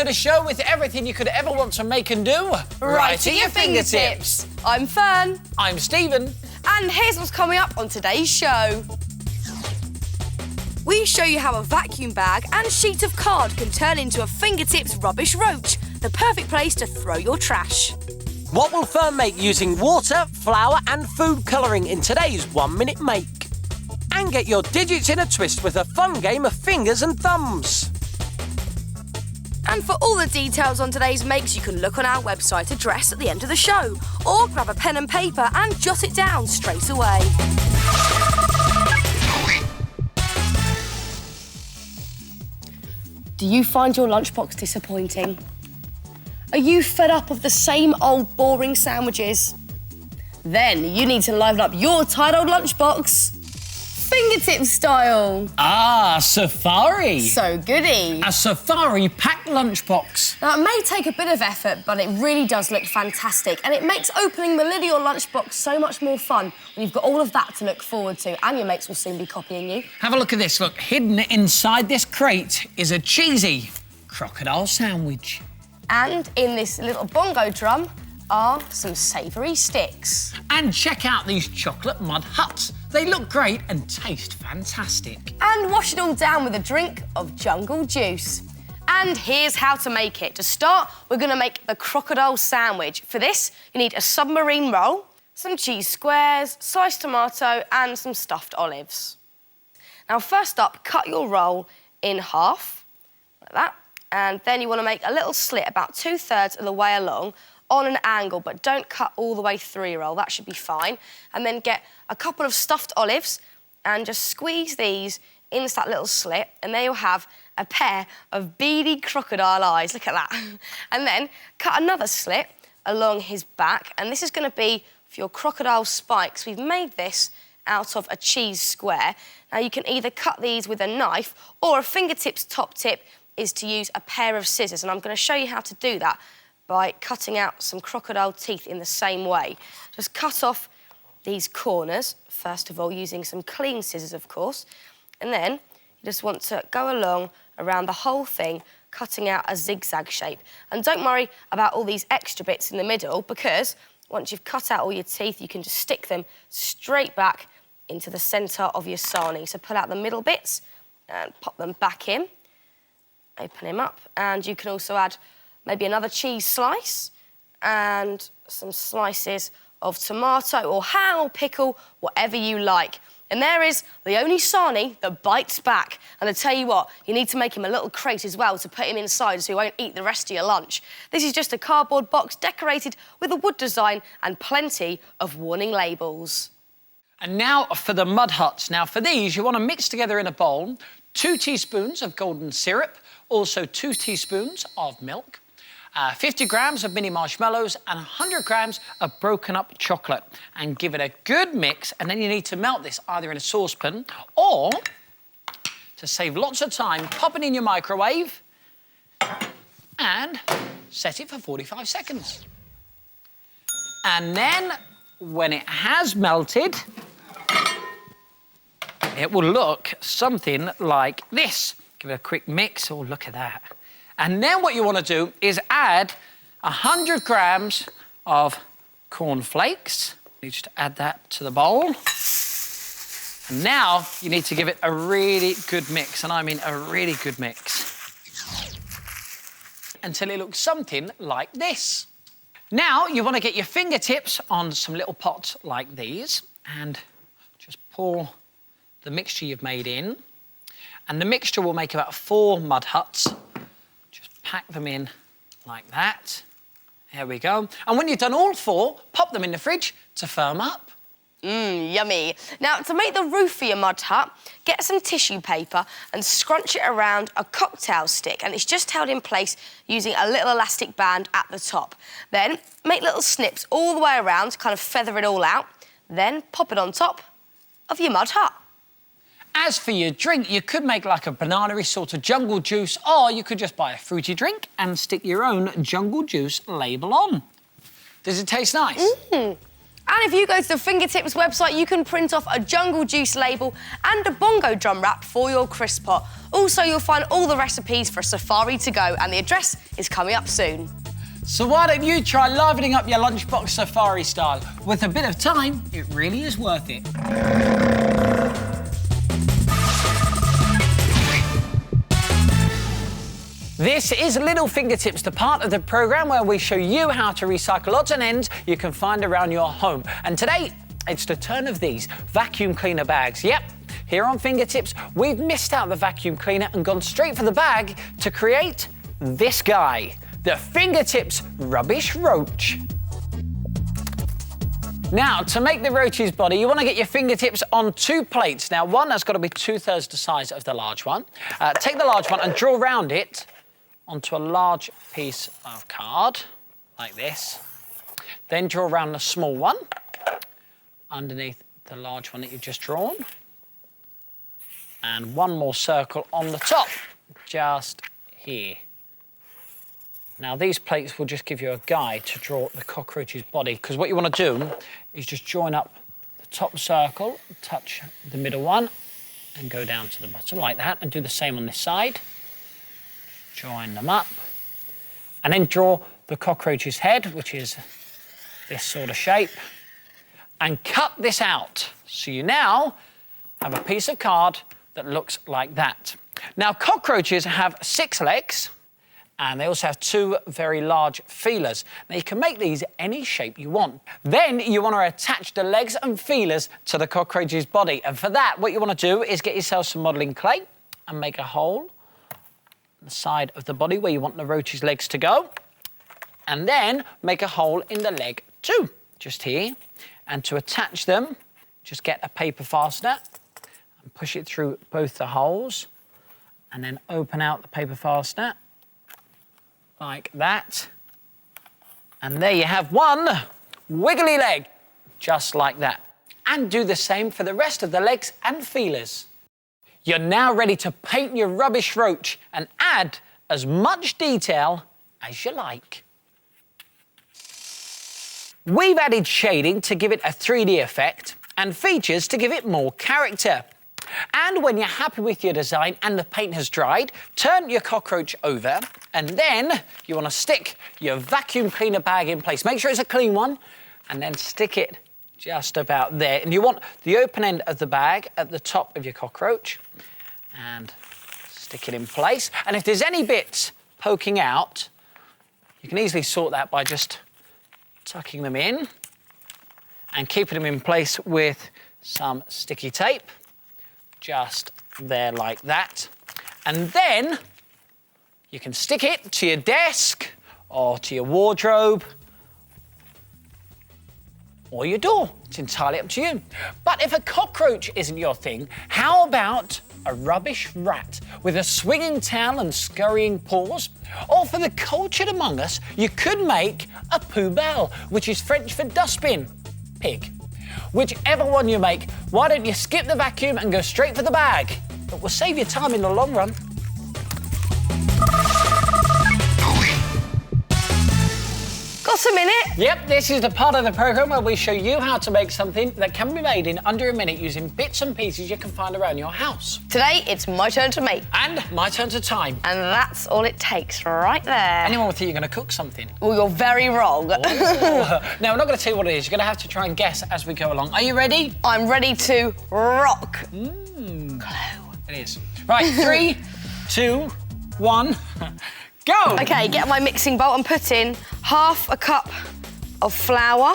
to the show with everything you could ever want to make and do. Right at your fingertips. I'm Fearne. I'm Stephen. And here's what's coming up on today's show. We show you how a vacuum bag and sheet of card can turn into a fingertips rubbish roach, the perfect place to throw your trash. What will Fearne make using water, flour and food colouring in today's 1 Minute Make? And get your digits in a twist with a fun game of fingers and thumbs. And for all the details on today's makes, you can look on our website address at the end of the show, or grab a pen and paper and jot it down straight away. Do you find your lunchbox disappointing? Are you fed up of the same old boring sandwiches? Then you need to liven up your tired old lunchbox. Fingertip style. Ah, safari. So goody. A safari packed lunchbox. Now, it may take a bit of effort, but it really does look fantastic. And it makes opening the lid of your lunchbox so much more fun when you've got all of that to look forward to. And your mates will soon be copying you. Have a look at this. Look, hidden inside this crate is a cheesy crocodile sandwich. And in this little bongo drum are some savoury sticks. And check out these chocolate mud huts. They look great and taste fantastic. And wash it all down with a drink of jungle juice. And here's how to make it. To start, we're going to make the crocodile sandwich. For this, you need a submarine roll, some cheese squares, sliced tomato and some stuffed olives. Now, first up, cut your roll in half, like that. And then you want to make a little slit about 2/3 of the way along on an angle, but don't cut all the way through your roll. That should be fine. And then get a couple of stuffed olives and just squeeze these into that little slit, and there you'll have a pair of beady crocodile eyes. Look at that. And then cut another slit along his back, and this is going to be for your crocodile spikes. We've made this out of a cheese square. Now, you can either cut these with a knife, or a fingertips top tip is to use a pair of scissors, and I'm going to show you how to do that by cutting out some crocodile teeth in the same way. Just cut off these corners, first of all, using some clean scissors, of course, and then you just want to go along around the whole thing, cutting out a zigzag shape. And don't worry about all these extra bits in the middle, because once you've cut out all your teeth, you can just stick them straight back into the centre of your sarnie. So pull out the middle bits and pop them back in. Open him up, and you can also add maybe another cheese slice and some slices of tomato or ham or pickle, whatever you like. And there is the only sarnie that bites back. And I tell you what, you need to make him a little crate as well to put him inside so he won't eat the rest of your lunch. This is just a cardboard box decorated with a wood design and plenty of warning labels. And now for the mud huts. Now, for these, you want to mix together in a bowl 2 teaspoons of golden syrup, also 2 teaspoons of milk, 50 grams of mini marshmallows and 100 grams of broken up chocolate, and give it a good mix. And then you need to melt this either in a saucepan or, to save lots of time, pop it in your microwave and set it for 45 seconds. And then when it has melted, it will look something like this. Give it a quick mix. Oh, look at that. And then what you want to do is add 100 grams of corn flakes. You just add that to the bowl. And now you need to give it a really good mix, and I mean a really good mix, until it looks something like this. Now you want to get your fingertips on some little pots like these and just pour the mixture you've made in. And the mixture will make about 4 mud huts. Just pack them in like that. There we go. And when you've done all 4, pop them in the fridge to firm up. Yummy. Now, to make the roof for your mud hut, get some tissue paper and scrunch it around a cocktail stick, and it's just held in place using a little elastic band at the top. Then make little snips all the way around to kind of feather it all out. Then pop it on top of your mud hut. As for your drink, you could make like a banana-y sort of jungle juice, or you could just buy a fruity drink and stick your own jungle juice label on. Does it taste nice? And if you go to the Fingertips website, you can print off a jungle juice label and a bongo drum wrap for your crisp pot. Also, you'll find all the recipes for a safari to go, and the address is coming up soon. So why don't you try livening up your lunchbox safari style? With a bit of time, it really is worth it. This is Little Fingertips, the part of the programme where we show you how to recycle odds and ends you can find around your home. And today, it's the turn of these vacuum cleaner bags. Yep, here on Fingertips, we've missed out the vacuum cleaner and gone straight for the bag to create this guy, the Fingertips Rubbish Roach. Now, to make the roach's body, you want to get your fingertips on 2 plates. Now, one has got to be 2/3 the size of the large one. Take the large one and draw round it onto a large piece of card, like this. Then draw around the small one underneath the large one that you've just drawn. And one more circle on the top, just here. Now, these plates will just give you a guide to draw the cockroach's body, because what you want to do is just join up the top circle, touch the middle one, and go down to the bottom like that, and do the same on this side. Join them up, and then draw the cockroach's head, which is this sort of shape, and cut this out. So you now have a piece of card that looks like that. Now, cockroaches have 6 legs, and they also have 2 very large feelers. Now, you can make these any shape you want. Then you want to attach the legs and feelers to the cockroach's body. And for that, what you want to do is get yourself some modelling clay and make a hole on the side of the body where you want the roach's legs to go. And then make a hole in the leg too, just here. And to attach them, just get a paper fastener and push it through both the holes, and then open out the paper fastener like that. And there you have one wiggly leg, just like that. And do the same for the rest of the legs and feelers. You're now ready to paint your rubbish roach and add as much detail as you like. We've added shading to give it a 3D effect and features to give it more character. And when you're happy with your design and the paint has dried, turn your cockroach over, and then you want to stick your vacuum cleaner bag in place. Make sure it's a clean one, and then stick it just about there. And you want the open end of the bag at the top of your cockroach, and stick it in place. And if there's any bits poking out, you can easily sort that by just tucking them in and keeping them in place with some sticky tape, just there like that. And then you can stick it to your desk or to your wardrobe or your door. It's entirely up to you. But if a cockroach isn't your thing, how about a rubbish rat with a swinging tail and scurrying paws? Or for the cultured among us, you could make a poubelle, which is French for dustbin, pig. Whichever one you make, why don't you skip the vacuum and go straight for the bag? It will save you time in the long run. Got a minute? Yep, this is the part of the programme where we show you how to make something that can be made in under a minute using bits and pieces you can find around your house. Today, it's my turn to make. And my turn to time. And that's all it takes right there. Anyone would think you're going to cook something. Well, you're very wrong. Now, we're not going to tell you what it is. You're going to have to try and guess as we go along. Are you ready? I'm ready to rock. It is. Right, 3, 2, 1, go! OK, get my mixing bowl and put in half a cup of flour,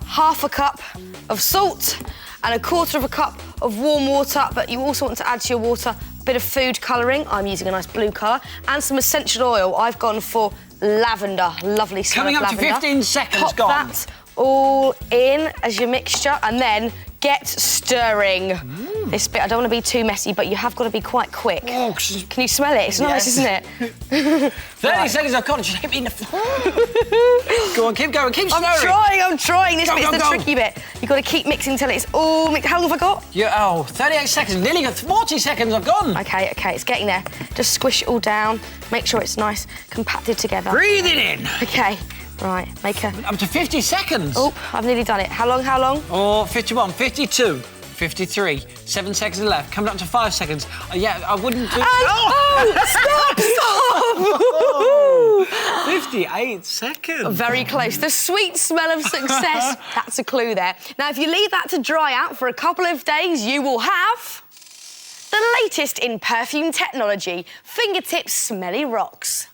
half a cup of salt, and a quarter of a cup of warm water, but you also want to add to your water a bit of food colouring. I'm using a nice blue colour, and some essential oil. I've gone for lavender, lovely smell of lavender. Coming up to 15 seconds Pop gone. that all in as your mixture, and then get stirring. This bit, I don't want to be too messy, but you have got to be quite quick. Oh, can you smell it? It's nice, isn't it? 30 seconds I've got to just hit me in the... Go on, keep going, keep stirring. I'm trying. This bit's the tricky bit. You've got to keep mixing till it's all mixed. How long have I got? 38 seconds, nearly got 40 seconds I've gone. OK, it's getting there. Just squish it all down. Make sure it's nice, compacted together. Breathe it in. OK, Right, make a... Up to 50 seconds. Oh, I've nearly done it. How long? Oh, 51, 52, 53, 7 seconds left. Coming up to 5 seconds. Yeah, I wouldn't do... Stop! 58 seconds. Very close. The sweet smell of success. That's a clue there. Now, if you leave that to dry out for a couple of days, you will have the latest in perfume technology, fingertip smelly rocks.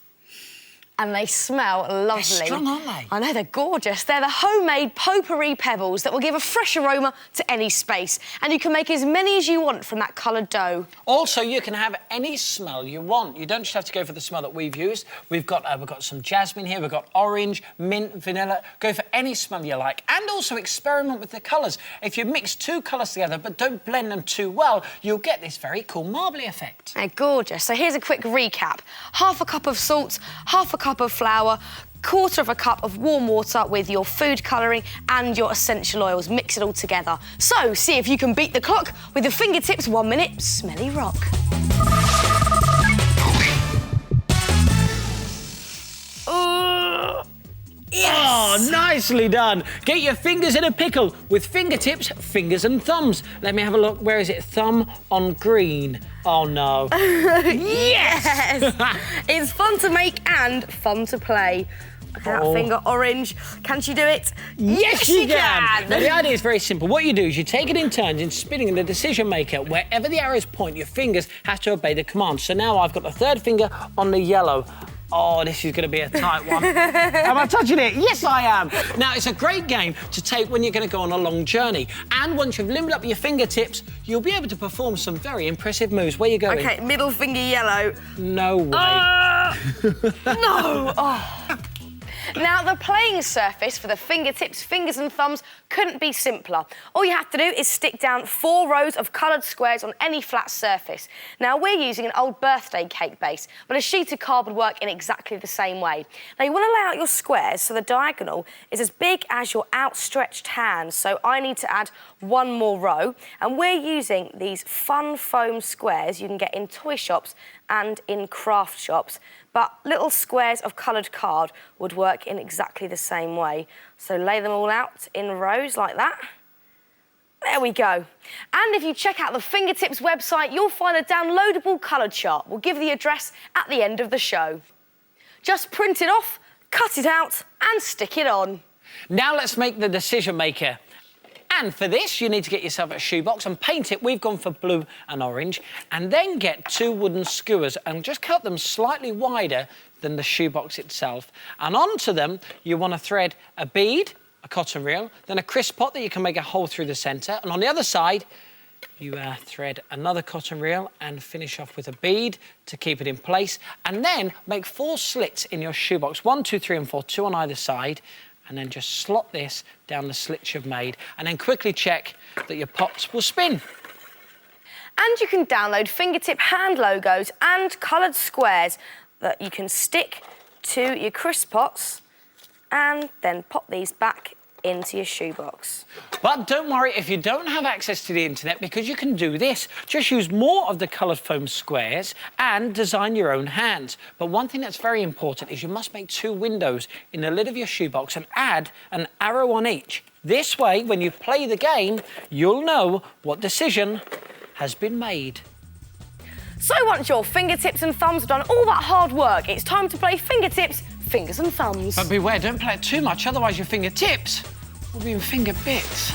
And they smell lovely. They're strong, aren't they? I know, they're gorgeous. They're the homemade potpourri pebbles that will give a fresh aroma to any space. And you can make as many as you want from that coloured dough. Also, you can have any smell you want. You don't just have to go for the smell that we've used. We've got some jasmine here. We've got orange, mint, vanilla. Go for any smell you like. And also experiment with the colours. If you mix 2 colours together but don't blend them too well, you'll get this very cool marbly effect. They're gorgeous. So here's a quick recap. Half a cup of salt, half a cup of flour, 1/4 cup of warm water with your food colouring and your essential oils. Mix it all together. So, see if you can beat the clock with the fingertips 1 minute smelly rock. Yes. Oh, nicely done. Get your fingers in a pickle with fingertips, fingers and thumbs. Let me have a look. Where is it? Thumb on green. Oh, no. Yes! It's fun to make and fun to play. Look at that finger, orange. Can she do it? Yes, you can! Now, the idea is very simple. What you do is you take it in turns in spinning the decision maker. Wherever the arrows point, your fingers have to obey the command. So now I've got the 3rd finger on the yellow. Oh, this is going to be a tight one. Am I touching it? Yes, I am. Now, it's a great game to take when you're going to go on a long journey. And once you've limbered up your fingertips, you'll be able to perform some very impressive moves. Where are you going? OK, middle finger yellow. No way. No! Oh. Now, the playing surface for the fingertips, fingers and thumbs couldn't be simpler. All you have to do is stick down 4 rows of coloured squares on any flat surface. Now, we're using an old birthday cake base, but a sheet of card would work in exactly the same way. Now, you want to lay out your squares so the diagonal is as big as your outstretched hand. So I need to add 1 more row, and we're using these fun foam squares you can get in toy shops and in craft shops. But little squares of coloured card would work in exactly the same way. So lay them all out in rows like that. There we go. And if you check out the Fingertips website, you'll find a downloadable colour chart. We'll give the address at the end of the show. Just print it off, cut it out and stick it on. Now let's make the decision maker. And for this, you need to get yourself a shoebox and paint it. We've gone for blue and orange. And then get 2 wooden skewers and just cut them slightly wider than the shoebox itself. And onto them, you want to thread a bead, a cotton reel, then a crisp pot that you can make a hole through the centre. And on the other side, you thread another cotton reel and finish off with a bead to keep it in place. And then make 4 slits in your shoebox, 1, 2, 3 and 4, 2 on either side. And then just slot this down the slits you've made and then quickly check that your pots will spin. And you can download fingertip hand logos and coloured squares that you can stick to your crisp pots and then pop these back into your shoebox. But don't worry if you don't have access to the internet, because you can do this. Just use more of the coloured foam squares and design your own hands. But one thing that's very important is you must make 2 windows in the lid of your shoebox and add an arrow on each. This way, when you play the game, you'll know what decision has been made. So once your fingertips and thumbs have done all that hard work, it's time to play fingertips, fingers and thumbs. But beware, don't play it too much, otherwise your fingertips will be in finger bits.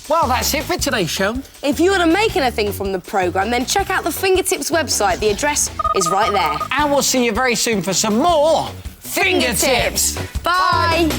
Well, that's it for today's show. If you want to make anything from the programme, then check out the Fingertips website. The address is right there. And we'll see you very soon for some more Fingertips. Bye.